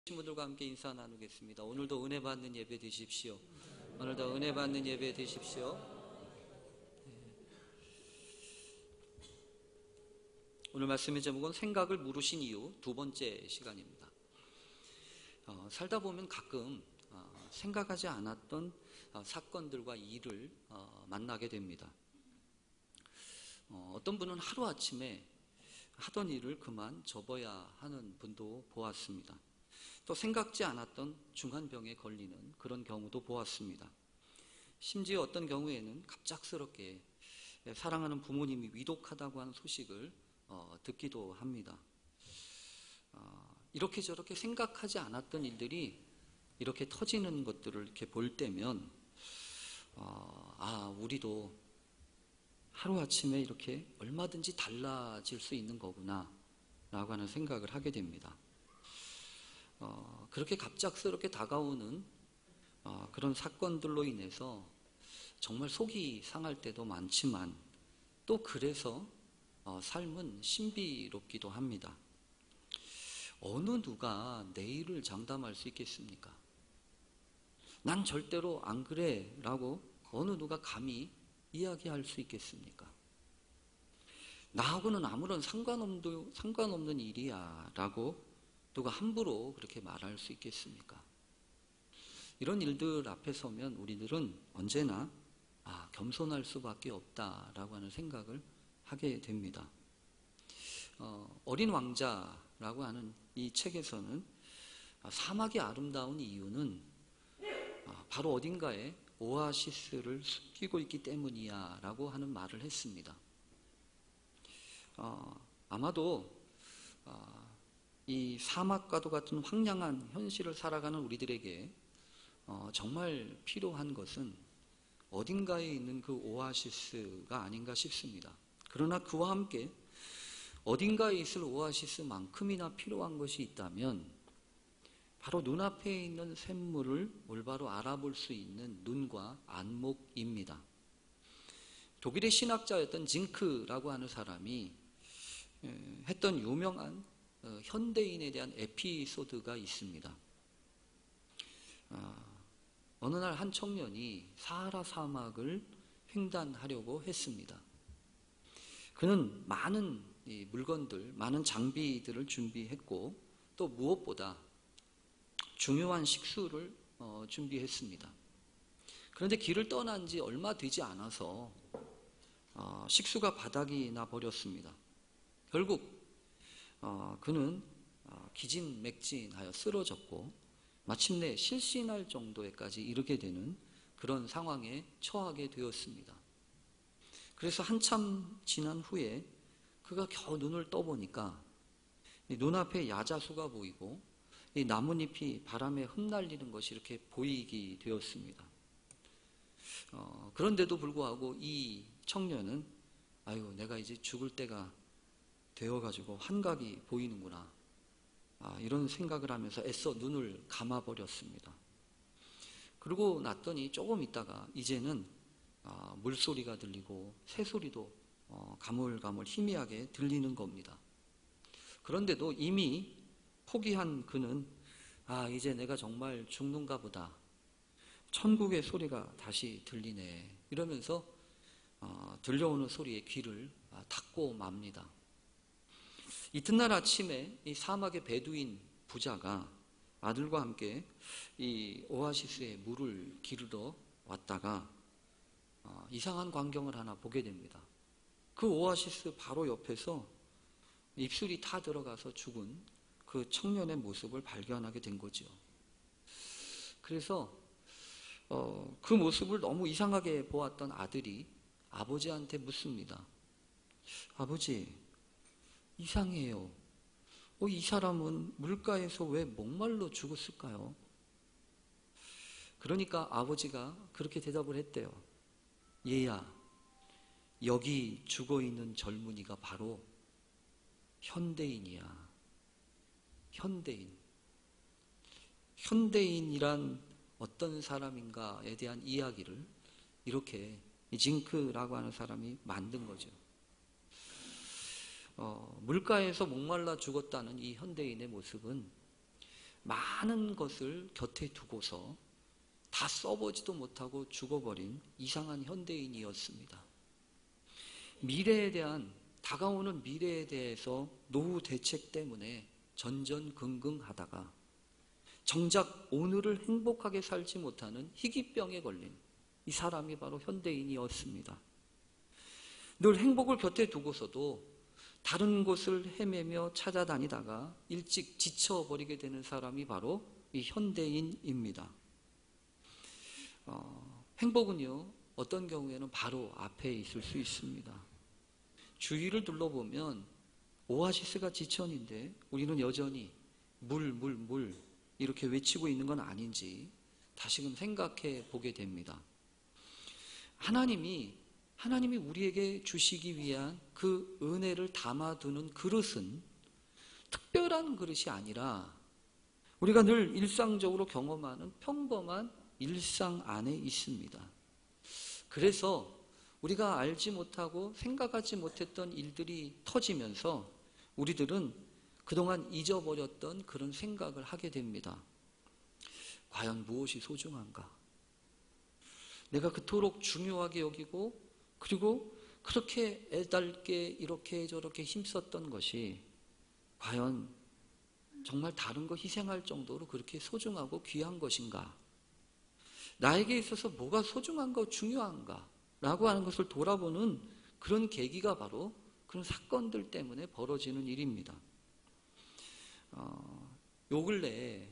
친구들과 함께 인사 나누겠습니다. 오늘도 은혜 받는 예배 되십시오. 오늘도 은혜 받는 예배 되십시오. 오늘 말씀의 제목은 생각을 물으신 이유 두 번째 시간입니다. 살다 보면 가끔 생각하지 않았던 사건들과 일을 만나게 됩니다. 어떤 분은 하루아침에 하던 일을 그만 접어야 하는 분도 보았습니다. 또 생각지 않았던 중환병에 걸리는 그런 경우도 보았습니다. 심지어 어떤 경우에는 갑작스럽게 사랑하는 부모님이 위독하다고 하는 소식을 듣기도 합니다. 이렇게 저렇게 생각하지 않았던 일들이 이렇게 터지는 것들을 이렇게 볼 때면 우리도 하루아침에 이렇게 얼마든지 달라질 수 있는 거구나 라고 하는 생각을 하게 됩니다. 그렇게 갑작스럽게 다가오는 그런 사건들로 인해서 정말 속이 상할 때도 많지만 또 그래서 삶은 신비롭기도 합니다. 어느 누가 내일을 장담할 수 있겠습니까? 난 절대로 안 그래 라고 어느 누가 감히 이야기할 수 있겠습니까? 나하고는 아무런 상관없는 일이야 라고 누가 함부로 그렇게 말할 수 있겠습니까? 이런 일들 앞에 서면 우리들은 언제나 겸손할 수밖에 없다라고 하는 생각을 하게 됩니다. 어린 왕자라고 하는 이 책에서는 사막이 아름다운 이유는 바로 어딘가에 오아시스를 숨기고 있기 때문이야 라고 하는 말을 했습니다. 아마도 이 사막과도 같은 황량한 현실을 살아가는 우리들에게 정말 필요한 것은 어딘가에 있는 그 오아시스가 아닌가 싶습니다. 그러나 그와 함께 어딘가에 있을 오아시스만큼이나 필요한 것이 있다면 바로 눈앞에 있는 샘물을 올바로 알아볼 수 있는 눈과 안목입니다. 독일의 신학자였던 징크라고 하는 사람이 했던 유명한 현대인에 대한 에피소드가 있습니다. 어느 날 한 청년이 사하라 사막을 횡단하려고 했습니다. 그는 많은 물건들, 많은 장비들을 준비했고 또 무엇보다 중요한 식수를 준비했습니다. 그런데 길을 떠난 지 얼마 되지 않아서 식수가 바닥이 나 버렸습니다. 결국 그는 기진맥진하여 쓰러졌고 마침내 실신할 정도에까지 이르게 되는 그런 상황에 처하게 되었습니다. 그래서 한참 지난 후에 그가 겨우 눈을 떠보니까 눈앞에 야자수가 보이고 이 나뭇잎이 바람에 흩날리는 것이 이렇게 보이게 되었습니다. 그런데도 불구하고 이 청년은 내가 이제 죽을 때가 되어가지고 환각이 보이는구나 이런 생각을 하면서 애써 눈을 감아버렸습니다. 그러고 났더니 조금 있다가 이제는 물소리가 들리고 새소리도 가물가물 희미하게 들리는 겁니다. 그런데도 이미 포기한 그는 이제 내가 정말 죽는가 보다. 천국의 소리가 다시 들리네 이러면서 들려오는 소리에 귀를 닫고 맙니다. 이튿날 아침에 이 사막의 베두인 부자가 아들과 함께 이 오아시스에 물을 기르러 왔다가 이상한 광경을 하나 보게 됩니다. 그 오아시스 바로 옆에서 입술이 타 들어가서 죽은 그 청년의 모습을 발견하게 된 거죠. 그래서 그 모습을 너무 이상하게 보았던 아들이 아버지한테 묻습니다. 아버지, 이상해요. 이 사람은 물가에서 왜 목말라 죽었을까요? 그러니까 아버지가 그렇게 대답을 했대요. 얘야, 여기 죽어있는 젊은이가 바로 현대인이야. 현대인이란 어떤 사람인가에 대한 이야기를 이렇게 징크라고 하는 사람이 만든 거죠. 물가에서 목말라 죽었다는 이 현대인의 모습은 많은 것을 곁에 두고서 다 써보지도 못하고 죽어버린 이상한 현대인이었습니다. 다가오는 미래에 대해서 노후 대책 때문에 전전긍긍하다가 정작 오늘을 행복하게 살지 못하는 희귀병에 걸린 이 사람이 바로 현대인이었습니다. 늘 행복을 곁에 두고서도 다른 곳을 헤매며 찾아다니다가 일찍 지쳐버리게 되는 사람이 바로 이 현대인입니다. 행복은요, 어떤 경우에는 바로 앞에 있을 수 있습니다. 주위를 둘러보면 오아시스가 지천인데 우리는 여전히 물 이렇게 외치고 있는 건 아닌지 다시금 생각해 보게 됩니다. 하나님이 우리에게 주시기 위한 그 은혜를 담아두는 그릇은 특별한 그릇이 아니라 우리가 늘 일상적으로 경험하는 평범한 일상 안에 있습니다. 그래서 우리가 알지 못하고 생각하지 못했던 일들이 터지면서 우리들은 그동안 잊어버렸던 그런 생각을 하게 됩니다. 과연 무엇이 소중한가? 내가 그토록 중요하게 여기고 그리고 그렇게 애달게 이렇게 저렇게 힘썼던 것이 과연 정말 다른 거 희생할 정도로 그렇게 소중하고 귀한 것인가? 나에게 있어서 뭐가 소중한가 중요한가? 라고 하는 것을 돌아보는 그런 계기가 바로 그런 사건들 때문에 벌어지는 일입니다. 요 근래에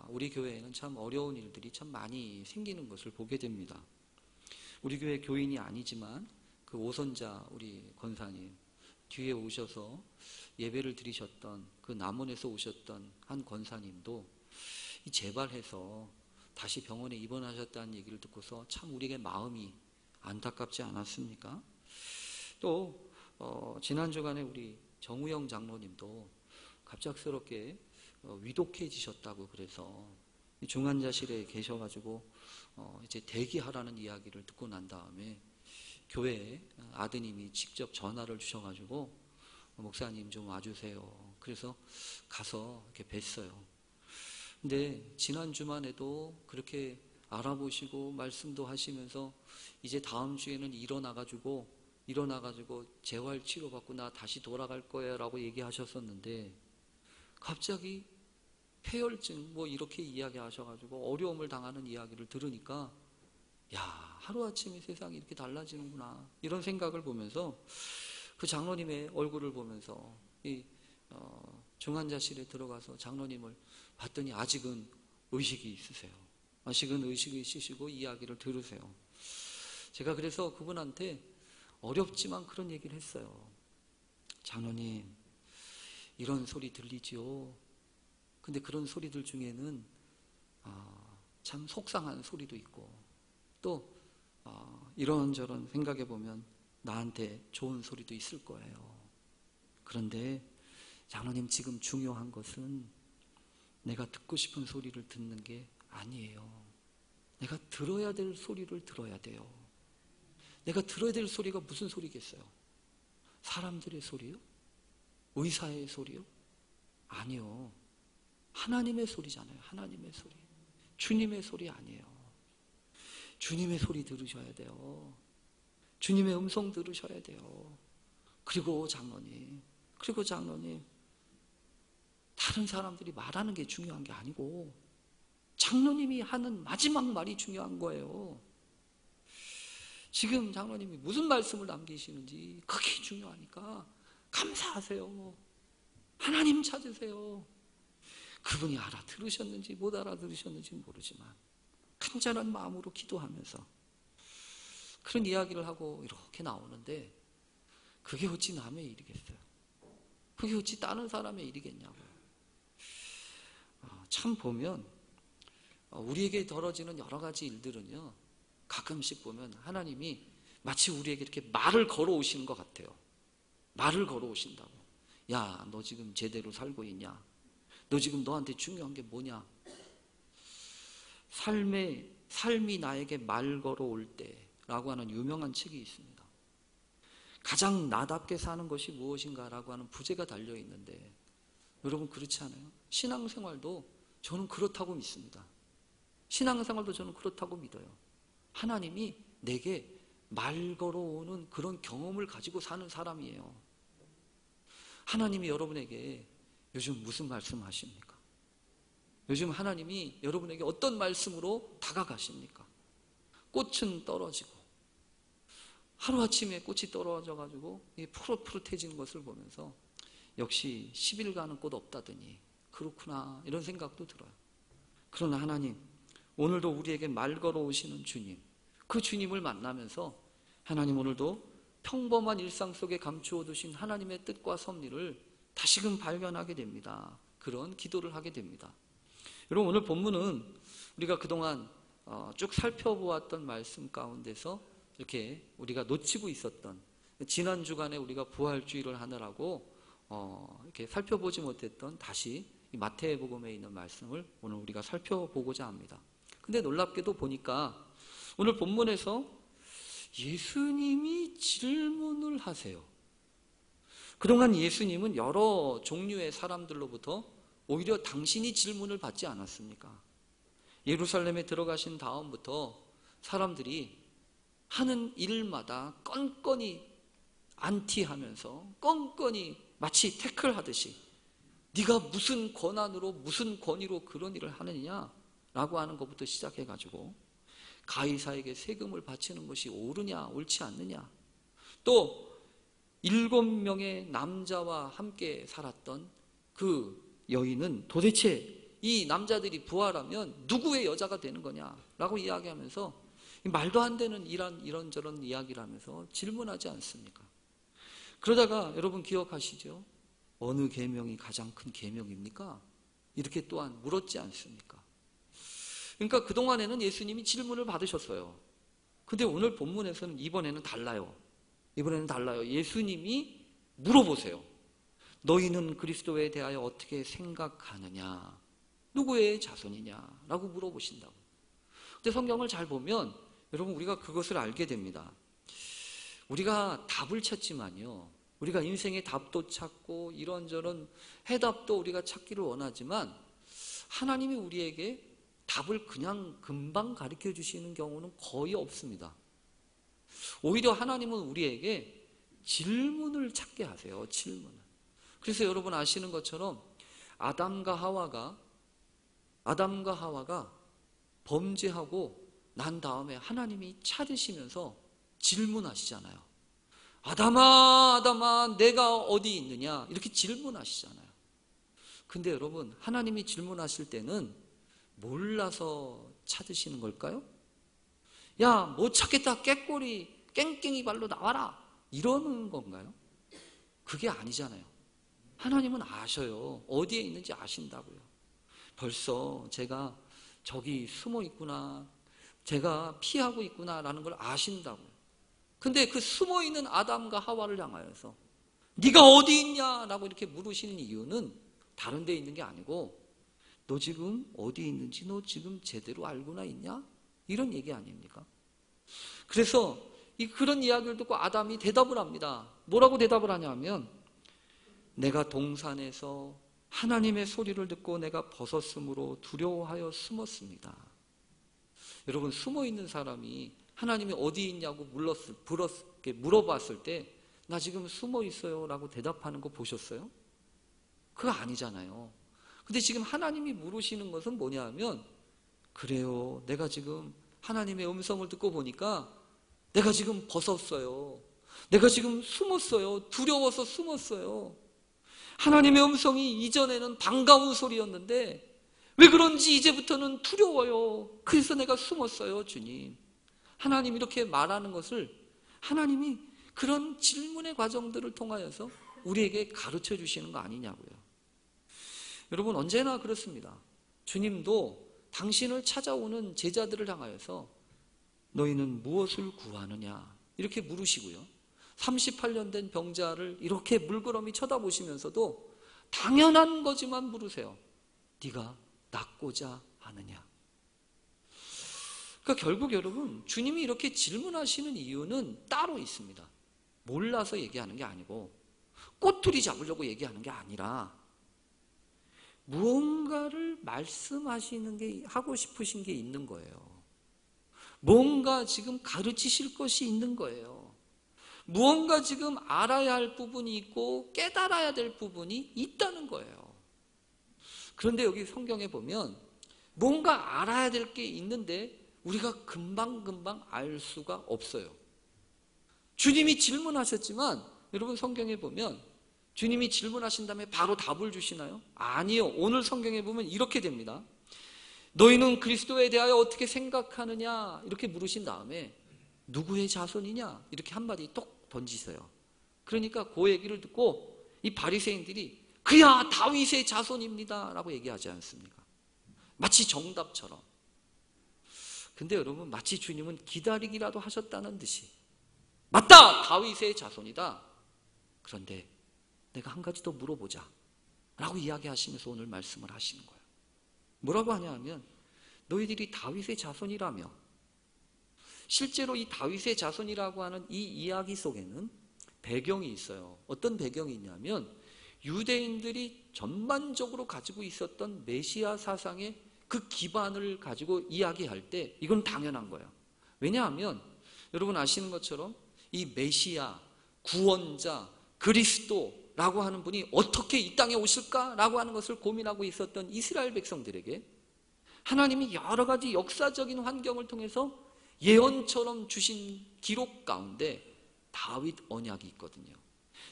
우리 교회에는 참 어려운 일들이 참 많이 생기는 것을 보게 됩니다. 우리 교회 교인이 아니지만 그 오선자 우리 권사님 뒤에 오셔서 예배를 드리셨던 그 남원에서 오셨던 한 권사님도 재발해서 다시 병원에 입원하셨다는 얘기를 듣고서 참 우리에게 마음이 안타깝지 않았습니까? 또 지난 주간에 우리 정우영 장로님도 갑작스럽게 위독해지셨다고 그래서 중환자실에 계셔가지고 이제 대기하라는 이야기를 듣고 난 다음에 교회에 아드님이 직접 전화를 주셔가지고 목사님 좀 와주세요. 그래서 가서 이렇게 뵀어요. 근데 지난 주만에도 그렇게 알아보시고 말씀도 하시면서 이제 다음 주에는 일어나가지고 재활 치료받고 나 다시 돌아갈 거야 라고 얘기하셨었는데 갑자기 폐혈증 이렇게 이야기하셔가지고 어려움을 당하는 이야기를 들으니까 야, 하루아침에 세상이 이렇게 달라지는구나 이런 생각을 보면서 그 장로님의 얼굴을 보면서 중환자실에 들어가서 장로님을 봤더니 아직은 의식이 있으세요. 아직은 의식이 있으시고 이야기를 들으세요. 제가 그래서 그분한테 어렵지만 그런 얘기를 했어요. 장로님, 이런 소리 들리지요? 근데 그런 소리들 중에는 참 속상한 소리도 있고 또 이런저런 생각해 보면 나한테 좋은 소리도 있을 거예요. 그런데 장로님, 지금 중요한 것은 내가 듣고 싶은 소리를 듣는 게 아니에요. 내가 들어야 될 소리를 들어야 돼요. 내가 들어야 될 소리가 무슨 소리겠어요? 사람들의 소리요? 의사의 소리요? 아니요. 하나님의 소리잖아요. 하나님의 소리. 주님의 소리 아니에요. 주님의 소리 들으셔야 돼요. 주님의 음성 들으셔야 돼요. 그리고 장로님, 다른 사람들이 말하는 게 중요한 게 아니고 장로님이 하는 마지막 말이 중요한 거예요. 지금 장로님이 무슨 말씀을 남기시는지 그게 중요하니까 감사하세요. 하나님 찾으세요. 그분이 알아들으셨는지 못 알아들으셨는지 모르지만 간절한 마음으로 기도하면서 그런 이야기를 하고 이렇게 나오는데 그게 어찌 남의 일이겠어요? 그게 어찌 다른 사람의 일이겠냐고요. 참 보면 우리에게 벌어지는 여러 가지 일들은요, 가끔씩 보면 하나님이 마치 우리에게 이렇게 말을 걸어오시는 것 같아요. 말을 걸어오신다고. 야, 너 지금 제대로 살고 있냐? 너 지금 너한테 중요한 게 뭐냐? 삶이 나에게 말 걸어올 때라고 하는 유명한 책이 있습니다. 가장 나답게 사는 것이 무엇인가라고 하는 부제가 달려있는데 여러분 그렇지 않아요? 신앙생활도 저는 그렇다고 믿습니다. 신앙생활도 저는 그렇다고 믿어요. 하나님이 내게 말 걸어오는 그런 경험을 가지고 사는 사람이에요. 하나님이 여러분에게 요즘 무슨 말씀 하십니까? 요즘 하나님이 여러분에게 어떤 말씀으로 다가가십니까? 꽃은 떨어지고 하루아침에 꽃이 떨어져가지고 푸릇푸릇해지는 것을 보면서 역시 10일 가는 꽃 없다더니 그렇구나 이런 생각도 들어요. 그러나 하나님, 오늘도 우리에게 말 걸어오시는 주님, 그 주님을 만나면서 하나님 오늘도 평범한 일상 속에 감추어 두신 하나님의 뜻과 섭리를 다시금 발견하게 됩니다. 그런 기도를 하게 됩니다. 여러분, 오늘 본문은 우리가 그동안 쭉 살펴보았던 말씀 가운데서 이렇게 우리가 놓치고 있었던, 지난 주간에 우리가 부활주의를 하느라고 이렇게 살펴보지 못했던 다시 이 마태복음에 있는 말씀을 오늘 우리가 살펴보고자 합니다. 근데 놀랍게도 보니까 오늘 본문에서 예수님이 질문을 하세요. 그동안 예수님은 여러 종류의 사람들로부터 오히려 당신이 질문을 받지 않았습니까? 예루살렘에 들어가신 다음부터 사람들이 하는 일마다 건건이 안티하면서 건건이 마치 태클하듯이 네가 무슨 권한으로 무슨 권위로 그런 일을 하느냐라고 하는 것부터 시작해가지고 가이사에게 세금을 바치는 것이 옳으냐 옳지 않느냐, 또 7명의 남자와 함께 살았던 그 여인은 도대체 이 남자들이 부활하면 누구의 여자가 되는 거냐라고 이야기하면서 말도 안 되는 이런저런 이야기를 하면서 질문하지 않습니까? 그러다가 여러분 기억하시죠? 어느 계명이 가장 큰 계명입니까? 이렇게 또한 물었지 않습니까? 그러니까 그동안에는 예수님이 질문을 받으셨어요. 근데 오늘 본문에서는 이번에는 달라요. 예수님이 물어보세요. 너희는 그리스도에 대하여 어떻게 생각하느냐? 누구의 자손이냐? 라고 물어보신다고. 근데 성경을 잘 보면 여러분 우리가 그것을 알게 됩니다. 우리가 답을 찾지만요, 우리가 인생의 답도 찾고 이런저런 해답도 우리가 찾기를 원하지만 하나님이 우리에게 답을 그냥 금방 가르쳐 주시는 경우는 거의 없습니다. 오히려 하나님은 우리에게 질문을 찾게 하세요. 질문을. 그래서 여러분 아시는 것처럼 아담과 하와가 범죄하고 난 다음에 하나님이 찾으시면서 질문하시잖아요. 아담아 내가 어디 있느냐 이렇게 질문하시잖아요. 근데 여러분 하나님이 질문하실 때는 몰라서 찾으시는 걸까요? 야, 못 찾겠다, 깨꼬리 깽깽이 발로 나와라 이러는 건가요? 그게 아니잖아요. 하나님은 아셔요. 어디에 있는지 아신다고요. 벌써 제가 저기 숨어 있구나, 제가 피하고 있구나라는 걸 아신다고요. 근데 그 숨어 있는 아담과 하와를 향하여서 네가 어디 있냐라고 이렇게 물으시는 이유는 다른 데 있는 게 아니고 너 지금 어디 있는지 너 지금 제대로 알고나 있냐? 이런 얘기 아닙니까? 그래서 그런 이야기를 듣고 아담이 대답을 합니다. 뭐라고 대답을 하냐면 내가 동산에서 하나님의 소리를 듣고 내가 벗었으므로 두려워하여 숨었습니다. 여러분 숨어 있는 사람이 하나님이 어디 있냐고 물어봤을 때 나 지금 숨어 있어요 라고 대답하는 거 보셨어요? 그거 아니잖아요. 근데 지금 하나님이 물으시는 것은 뭐냐 하면 그래요, 내가 지금 하나님의 음성을 듣고 보니까 내가 지금 벗었어요. 내가 지금 숨었어요. 두려워서 숨었어요. 하나님의 음성이 이전에는 반가운 소리였는데 왜 그런지 이제부터는 두려워요. 그래서 내가 숨었어요, 주님. 하나님 이렇게 말하는 것을 하나님이 그런 질문의 과정들을 통하여서 우리에게 가르쳐 주시는 거 아니냐고요. 여러분 언제나 그렇습니다. 주님도 당신을 찾아오는 제자들을 향하여서 너희는 무엇을 구하느냐 이렇게 물으시고요. 38년 된 병자를 이렇게 물끄러미 쳐다보시면서도 당연한 거지만 물으세요. 네가 낫고자 하느냐. 그러니까 결국 여러분 주님이 이렇게 질문하시는 이유는 따로 있습니다. 몰라서 얘기하는 게 아니고 꼬투리 잡으려고 얘기하는 게 아니라 무언가를 말씀하시는 게, 하고 싶으신 게 있는 거예요. 뭔가 지금 가르치실 것이 있는 거예요. 무언가 지금 알아야 할 부분이 있고 깨달아야 될 부분이 있다는 거예요. 그런데 여기 성경에 보면 뭔가 알아야 될 게 있는데 우리가 금방금방 알 수가 없어요. 주님이 질문하셨지만 여러분 성경에 보면 주님이 질문하신 다음에 바로 답을 주시나요? 아니요. 오늘 성경에 보면 이렇게 됩니다. 너희는 그리스도에 대하여 어떻게 생각하느냐 이렇게 물으신 다음에 누구의 자손이냐 이렇게 한마디 똑 던지세요. 그러니까 그 얘기를 듣고 이 바리새인들이 그야 다윗의 자손입니다 라고 얘기하지 않습니까? 마치 정답처럼. 근데 여러분 마치 주님은 기다리기라도 하셨다는 듯이 맞다! 다윗의 자손이다. 그런데 내가 한 가지 더 물어보자 라고 이야기하시면서 오늘 말씀을 하시는 거예요. 뭐라고 하냐 하면 너희들이 다윗의 자손이라며. 실제로 이 다윗의 자손이라고 하는 이 이야기 속에는 배경이 있어요. 어떤 배경이 있냐면 유대인들이 전반적으로 가지고 있었던 메시아 사상의 그 기반을 가지고 이야기할 때 이건 당연한 거예요. 왜냐하면 여러분 아시는 것처럼 이 메시아, 구원자, 그리스도라고 하는 분이 어떻게 이 땅에 오실까라고 하는 것을 고민하고 있었던 이스라엘 백성들에게 하나님이 여러 가지 역사적인 환경을 통해서 예언처럼 주신 기록 가운데 다윗 언약이 있거든요.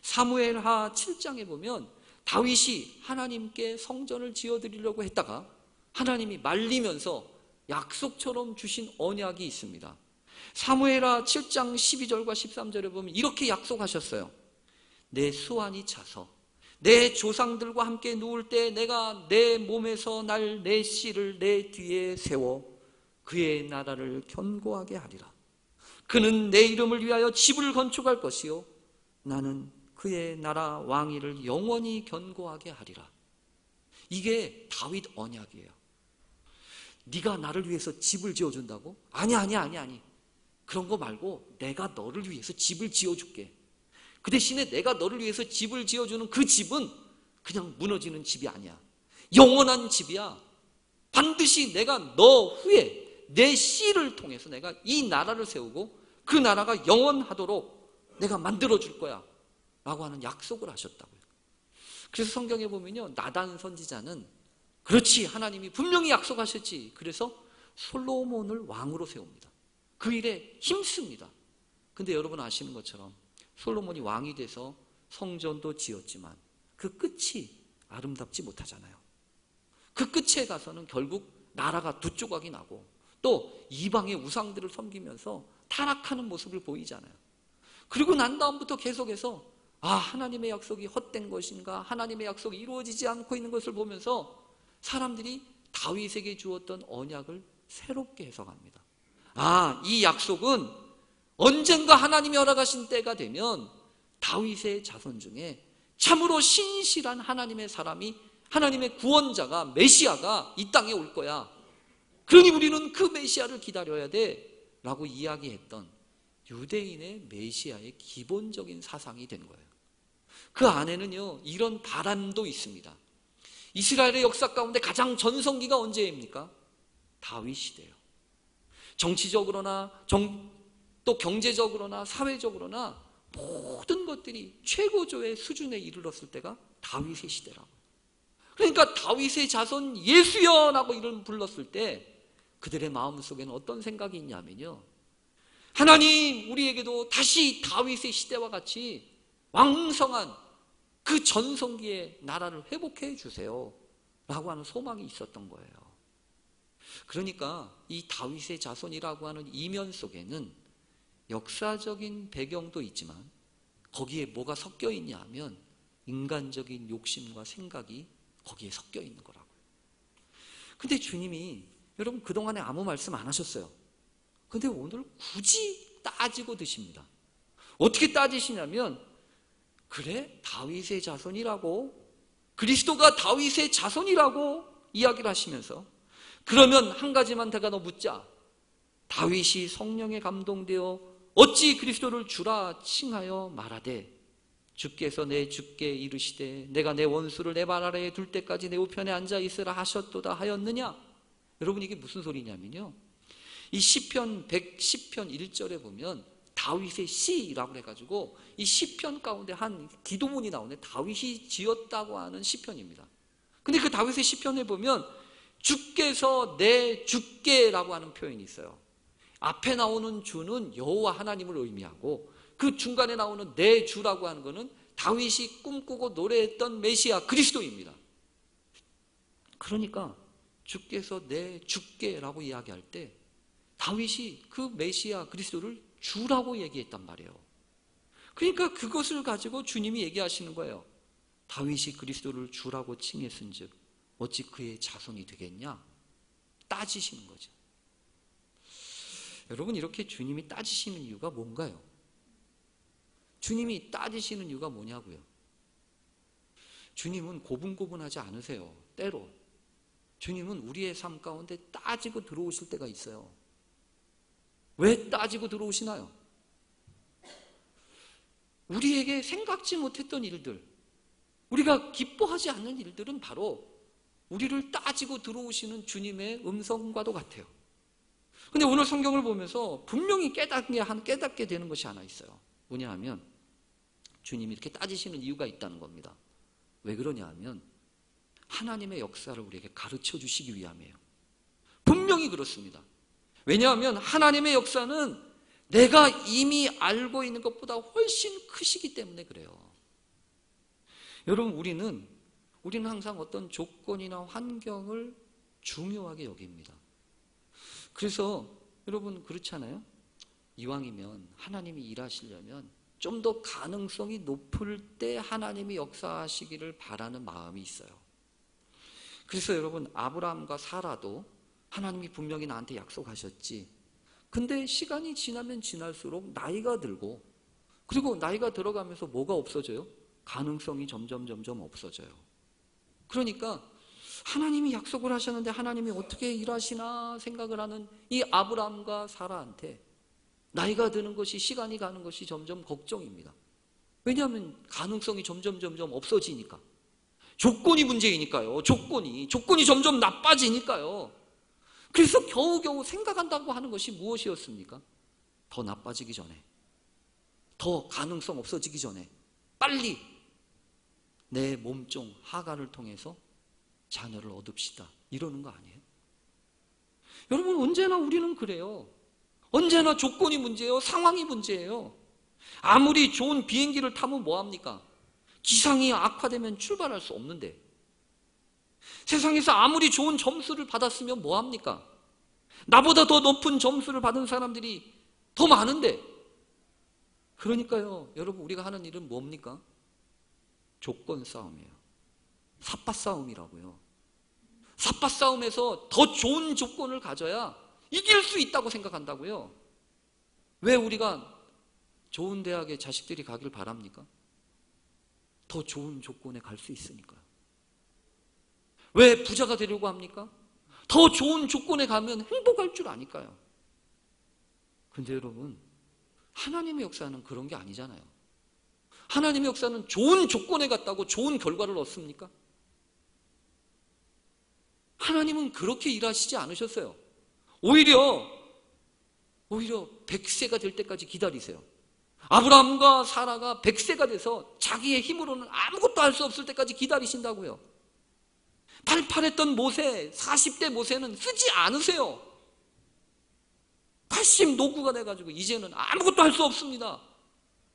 사무엘하 7장에 보면 다윗이 하나님께 성전을 지어드리려고 했다가 하나님이 말리면서 약속처럼 주신 언약이 있습니다. 사무엘하 7장 12절과 13절에 보면 이렇게 약속하셨어요. 내 수완이 차서 내 조상들과 함께 누울 때 내가 내 몸에서 날 내 씨를 내 뒤에 세워 그의 나라를 견고하게 하리라. 그는 내 이름을 위하여 집을 건축할 것이요 나는 그의 나라 왕위를 영원히 견고하게 하리라. 이게 다윗 언약이에요. 네가 나를 위해서 집을 지어준다고? 아니. 그런 거 말고 내가 너를 위해서 집을 지어줄게. 그 대신에 내가 너를 위해서 집을 지어주는 그 집은 그냥 무너지는 집이 아니야. 영원한 집이야. 반드시 내가 너 후에 내 씨를 통해서 내가 이 나라를 세우고 그 나라가 영원하도록 내가 만들어줄 거야 라고 하는 약속을 하셨다고요. 그래서 성경에 보면요, 나단 선지자는 그렇지, 하나님이 분명히 약속하셨지. 그래서 솔로몬을 왕으로 세웁니다. 그 일에 힘씁니다. 근데 여러분 아시는 것처럼 솔로몬이 왕이 돼서 성전도 지었지만 그 끝이 아름답지 못하잖아요. 그 끝에 가서는 결국 나라가 두 조각이 나고 또 이방의 우상들을 섬기면서 타락하는 모습을 보이잖아요. 그리고 난 다음부터 계속해서 하나님의 약속이 헛된 것인가, 하나님의 약속이 이루어지지 않고 있는 것을 보면서 사람들이 다윗에게 주었던 언약을 새롭게 해석합니다. 이 약속은 언젠가 하나님이 허락하신 때가 되면 다윗의 자손 중에 참으로 신실한 하나님의 사람이, 하나님의 구원자가, 메시아가 이 땅에 올 거야. 그러니 우리는 그 메시아를 기다려야 돼 라고 이야기했던 유대인의 메시아의 기본적인 사상이 된 거예요. 그 안에는요, 이런 바람도 있습니다. 이스라엘의 역사 가운데 가장 전성기가 언제입니까? 다윗 시대예요. 정치적으로나 또 경제적으로나 사회적으로나 모든 것들이 최고조의 수준에 이르렀을 때가 다윗의 시대라고. 그러니까 다윗의 자손 예수여라고 이름 불렀을 때 그들의 마음속에는 어떤 생각이 있냐면요, 하나님 우리에게도 다시 다윗의 시대와 같이 왕성한 그 전성기의 나라를 회복해 주세요 라고 하는 소망이 있었던 거예요. 그러니까 이 다윗의 자손이라고 하는 이면 속에는 역사적인 배경도 있지만 거기에 뭐가 섞여 있냐 하면 인간적인 욕심과 생각이 거기에 섞여 있는 거라고요. 근데 주님이 여러분 그동안에 아무 말씀 안 하셨어요. 근데 오늘 굳이 따지고 드십니다. 어떻게 따지시냐면, 그래? 다윗의 자손이라고? 그리스도가 다윗의 자손이라고 이야기를 하시면서, 그러면 한 가지만 내가 너 묻자. 다윗이 성령에 감동되어 어찌 그리스도를 주라 칭하여 말하되 주께서 내 주께 이르시되 내가 내 원수를 내 발 아래에 둘 때까지 내 우편에 앉아 있으라 하셨도다 하였느냐? 여러분, 이게 무슨 소리냐면요, 이 시편 110편 1절에 보면 다윗의 시라고 해가지고 이 시편 가운데 한 기도문이 나오는데 다윗이 지었다고 하는 시편입니다. 근데 그 다윗의 시편에 보면 주께서 내 주께라고 하는 표현이 있어요. 앞에 나오는 주는 여호와 하나님을 의미하고 그 중간에 나오는 내 주라고 하는 것은 다윗이 꿈꾸고 노래했던 메시아 그리스도입니다. 그러니까 주께서 내 주께라고 이야기할 때 다윗이 그 메시아 그리스도를 주라고 얘기했단 말이에요. 그러니까 그것을 가지고 주님이 얘기하시는 거예요. 다윗이 그리스도를 주라고 칭했은즉 어찌 그의 자손이 되겠냐? 따지시는 거죠. 여러분, 이렇게 주님이 따지시는 이유가 뭔가요? 주님이 따지시는 이유가 뭐냐고요? 주님은 고분고분하지 않으세요. 때로 주님은 우리의 삶 가운데 따지고 들어오실 때가 있어요. 왜 따지고 들어오시나요? 우리에게 생각지 못했던 일들, 우리가 기뻐하지 않는 일들은 바로 우리를 따지고 들어오시는 주님의 음성과도 같아요. 근데 오늘 성경을 보면서 분명히 깨닫게 되는 것이 하나 있어요. 뭐냐 하면 주님이 이렇게 따지시는 이유가 있다는 겁니다. 왜 그러냐 하면 하나님의 역사를 우리에게 가르쳐 주시기 위함이에요. 분명히 그렇습니다. 왜냐하면 하나님의 역사는 내가 이미 알고 있는 것보다 훨씬 크시기 때문에 그래요. 여러분, 우리는 항상 어떤 조건이나 환경을 중요하게 여깁니다. 그래서 여러분, 그렇잖아요? 이왕이면 하나님이 일하시려면 좀 더 가능성이 높을 때 하나님이 역사하시기를 바라는 마음이 있어요. 그래서 여러분, 아브라함과 사라도 하나님이 분명히 나한테 약속하셨지. 근데 시간이 지나면 지날수록 나이가 들고, 그리고 나이가 들어가면서 뭐가 없어져요? 가능성이 점점 없어져요. 그러니까 하나님이 약속을 하셨는데 하나님이 어떻게 일하시나 생각을 하는 이 아브라함과 사라한테 나이가 드는 것이, 시간이 가는 것이 점점 걱정입니다. 왜냐하면 가능성이 점점 없어지니까. 조건이 문제이니까요. 조건이 점점 나빠지니까요. 그래서 겨우겨우 생각한다고 하는 것이 무엇이었습니까? 더 나빠지기 전에, 더 가능성 없어지기 전에 빨리 내 몸종 하갈을 통해서 자녀를 얻읍시다, 이러는 거 아니에요? 여러분, 언제나 우리는 그래요. 언제나 조건이 문제예요. 상황이 문제예요. 아무리 좋은 비행기를 타면 뭐합니까? 기상이 악화되면 출발할 수 없는데, 세상에서 아무리 좋은 점수를 받았으면 뭐합니까? 나보다 더 높은 점수를 받은 사람들이 더 많은데. 그러니까요, 여러분, 우리가 하는 일은 뭡니까? 조건 싸움이에요. 삿바 싸움이라고요. 삿바 싸움에서 더 좋은 조건을 가져야 이길 수 있다고 생각한다고요. 왜 우리가 좋은 대학에 자식들이 가길 바랍니까? 더 좋은 조건에 갈 수 있으니까요. 왜 부자가 되려고 합니까? 더 좋은 조건에 가면 행복할 줄 아니까요. 근데 여러분, 하나님의 역사는 그런 게 아니잖아요. 하나님의 역사는 좋은 조건에 갔다고 좋은 결과를 얻습니까? 하나님은 그렇게 일하시지 않으셨어요. 오히려 100세가 될 때까지 기다리세요. 아브라함과 사라가 100세가 돼서 자기의 힘으로는 아무것도 할 수 없을 때까지 기다리신다고요. 팔팔했던 모세, 40대 모세는 쓰지 않으세요. 80 노구가 돼가지고 이제는 아무것도 할 수 없습니다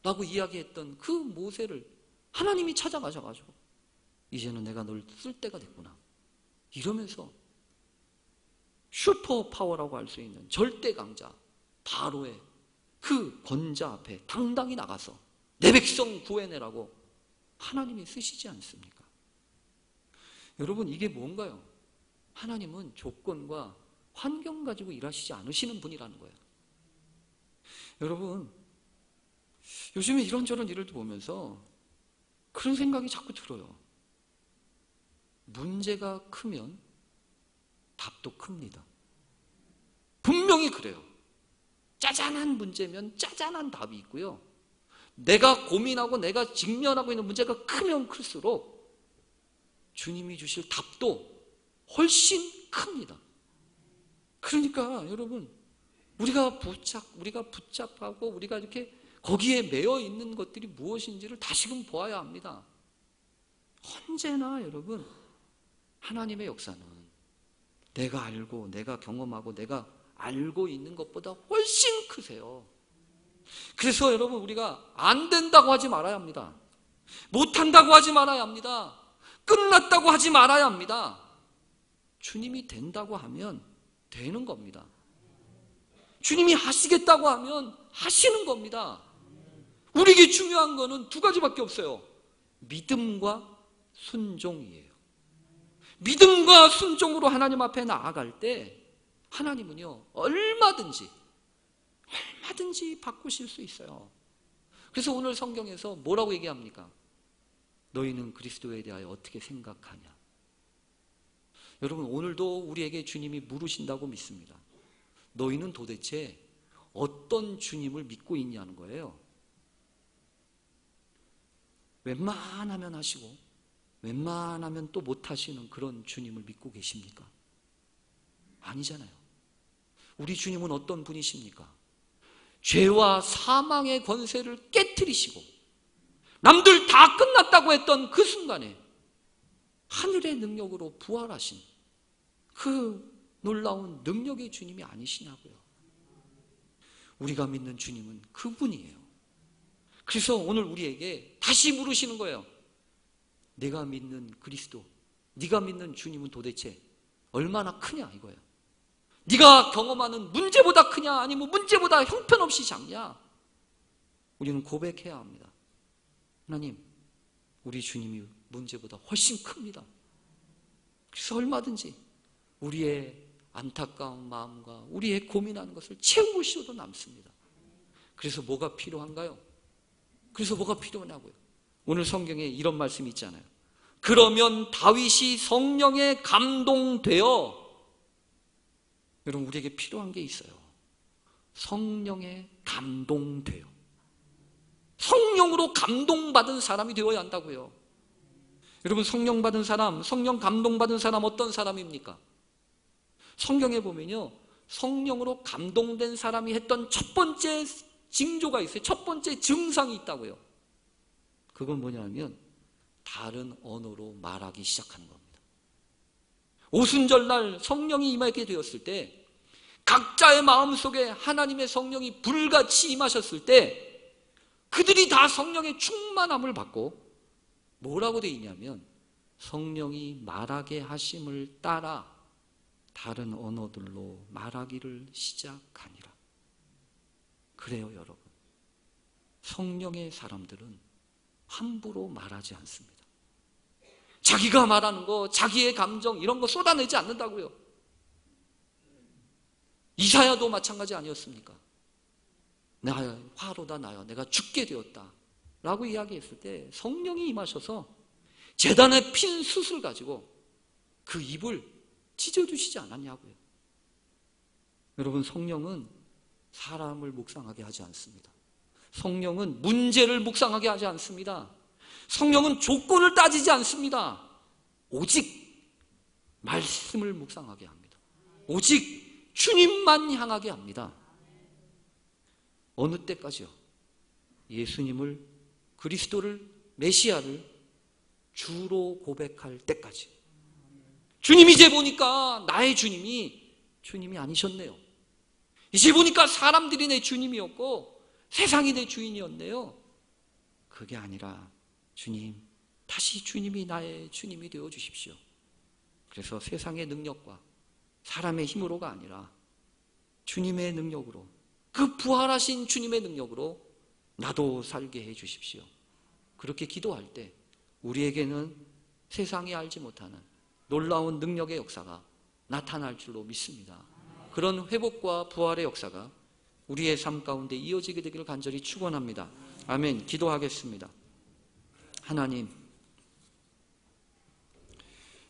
라고 이야기했던 그 모세를 하나님이 찾아가셔가지고 이제는 내가 널 쓸 때가 됐구나, 이러면서 슈퍼 파워라고 할 수 있는 절대 강자 바로의 그 권자 앞에 당당히 나가서 내 백성 구해내라고 하나님이 쓰시지 않습니까? 여러분, 이게 뭔가요? 하나님은 조건과 환경 가지고 일하시지 않으시는 분이라는 거예요. 여러분, 요즘에 이런저런 일을 보면서 그런 생각이 자꾸 들어요. 문제가 크면 답도 큽니다. 분명히 그래요. 짜잔한 문제면 짜잔한 답이 있고요. 내가 고민하고 내가 직면하고 있는 문제가 크면 클수록 주님이 주실 답도 훨씬 큽니다. 그러니까 여러분, 우리가 붙잡하고 우리가 이렇게 거기에 매여 있는 것들이 무엇인지를 다시금 보아야 합니다. 언제나 여러분, 하나님의 역사는 내가 알고 내가 경험하고 내가 알고 있는 것보다 훨씬 크세요. 그래서 여러분, 우리가 안 된다고 하지 말아야 합니다. 못한다고 하지 말아야 합니다. 끝났다고 하지 말아야 합니다. 주님이 된다고 하면 되는 겁니다. 주님이 하시겠다고 하면 하시는 겁니다. 우리에게 중요한 거는 두 가지밖에 없어요. 믿음과 순종이에요. 믿음과 순종으로 하나님 앞에 나아갈 때 하나님은요, 얼마든지 바꾸실 수 있어요. 그래서 오늘 성경에서 뭐라고 얘기합니까? 너희는 그리스도에 대하여 어떻게 생각하냐? 여러분, 오늘도 우리에게 주님이 물으신다고 믿습니다. 너희는 도대체 어떤 주님을 믿고 있냐는 거예요. 웬만하면 하시고 웬만하면 또 못하시는 그런 주님을 믿고 계십니까? 아니잖아요. 우리 주님은 어떤 분이십니까? 죄와 사망의 권세를 깨트리시고 남들 다 끝났다고 했던 그 순간에 하늘의 능력으로 부활하신 그 놀라운 능력의 주님이 아니시냐고요. 우리가 믿는 주님은 그분이에요. 그래서 오늘 우리에게 다시 물으시는 거예요. 내가 믿는 그리스도, 네가 믿는 주님은 도대체 얼마나 크냐 이거예요. 네가 경험하는 문제보다 크냐, 아니면 문제보다 형편없이 작냐? 우리는 고백해야 합니다. 하나님, 우리 주님이 문제보다 훨씬 큽니다. 그래서 얼마든지 우리의 안타까운 마음과 우리의 고민하는 것을 채우시어도 남습니다. 그래서 뭐가 필요한가요? 그래서 뭐가 필요하냐고요? 오늘 성경에 이런 말씀이 있잖아요. 그러면 다윗이 성령에 감동되어, 여러분, 우리에게 필요한 게 있어요. 성령에 감동돼요. 성령으로 감동받은 사람이 되어야 한다고요. 여러분, 성령 받은 사람, 성령 감동받은 사람 어떤 사람입니까? 성경에 보면요, 성령으로 감동된 사람이 했던 첫 번째 징조가 있어요. 첫 번째 증상이 있다고요. 그건 뭐냐면 다른 언어로 말하기 시작하는 겁니다. 오순절날 성령이 임하게 되었을 때, 각자의 마음속에 하나님의 성령이 불같이 임하셨을 때 그들이 다 성령의 충만함을 받고 뭐라고 되어 있냐면 성령이 말하게 하심을 따라 다른 언어들로 말하기를 시작하니라. 그래요, 여러분. 성령의 사람들은 함부로 말하지 않습니다. 자기가 말하는 거, 자기의 감정 이런 거 쏟아내지 않는다고요. 이사야도 마찬가지 아니었습니까? 나야 화로다, 나야 내가 죽게 되었다 라고 이야기했을 때 성령이 임하셔서 제단에 핀 숯을 가지고 그 입을 찢어주시지 않았냐고요. 여러분, 성령은 사람을 묵상하게 하지 않습니다. 성령은 문제를 묵상하게 하지 않습니다. 성령은 조건을 따지지 않습니다. 오직 말씀을 묵상하게 합니다. 오직 주님만 향하게 합니다. 어느 때까지요? 예수님을, 그리스도를, 메시아를 주로 고백할 때까지. 주님, 이제 보니까 나의 주님이 아니셨네요. 이제 보니까 사람들이 내 주님이었고 세상이 내 주인이었네요. 그게 아니라 주님, 다시 주님이 나의 주님이 되어 주십시오. 그래서 세상의 능력과 사람의 힘으로가 아니라 주님의 능력으로, 그 부활하신 주님의 능력으로 나도 살게 해 주십시오. 그렇게 기도할 때 우리에게는 세상이 알지 못하는 놀라운 능력의 역사가 나타날 줄로 믿습니다. 그런 회복과 부활의 역사가 우리의 삶 가운데 이어지게 되기를 간절히 축원합니다. 아멘. 기도하겠습니다. 하나님,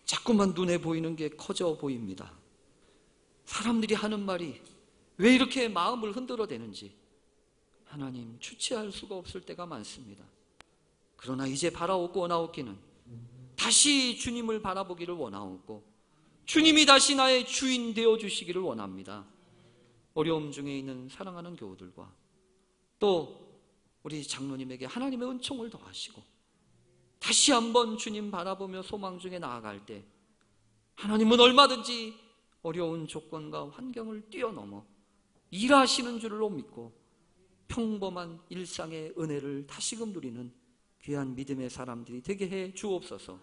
자꾸만 눈에 보이는 게 커져 보입니다. 사람들이 하는 말이 왜 이렇게 마음을 흔들어대는지, 하나님, 주체할 수가 없을 때가 많습니다. 그러나 이제 바라옵고 원하옵기는 다시 주님을 바라보기를 원하옵고 주님이 다시 나의 주인 되어주시기를 원합니다. 어려움 중에 있는 사랑하는 교우들과 또 우리 장로님에게 하나님의 은총을 더하시고 다시 한번 주님 바라보며 소망 중에 나아갈 때 하나님은 얼마든지 어려운 조건과 환경을 뛰어넘어 일하시는 줄로 믿고 평범한 일상의 은혜를 다시금 누리는 귀한 믿음의 사람들이 되게 해 주옵소서.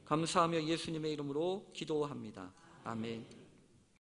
감사하며 예수님의 이름으로 기도합니다. 아멘.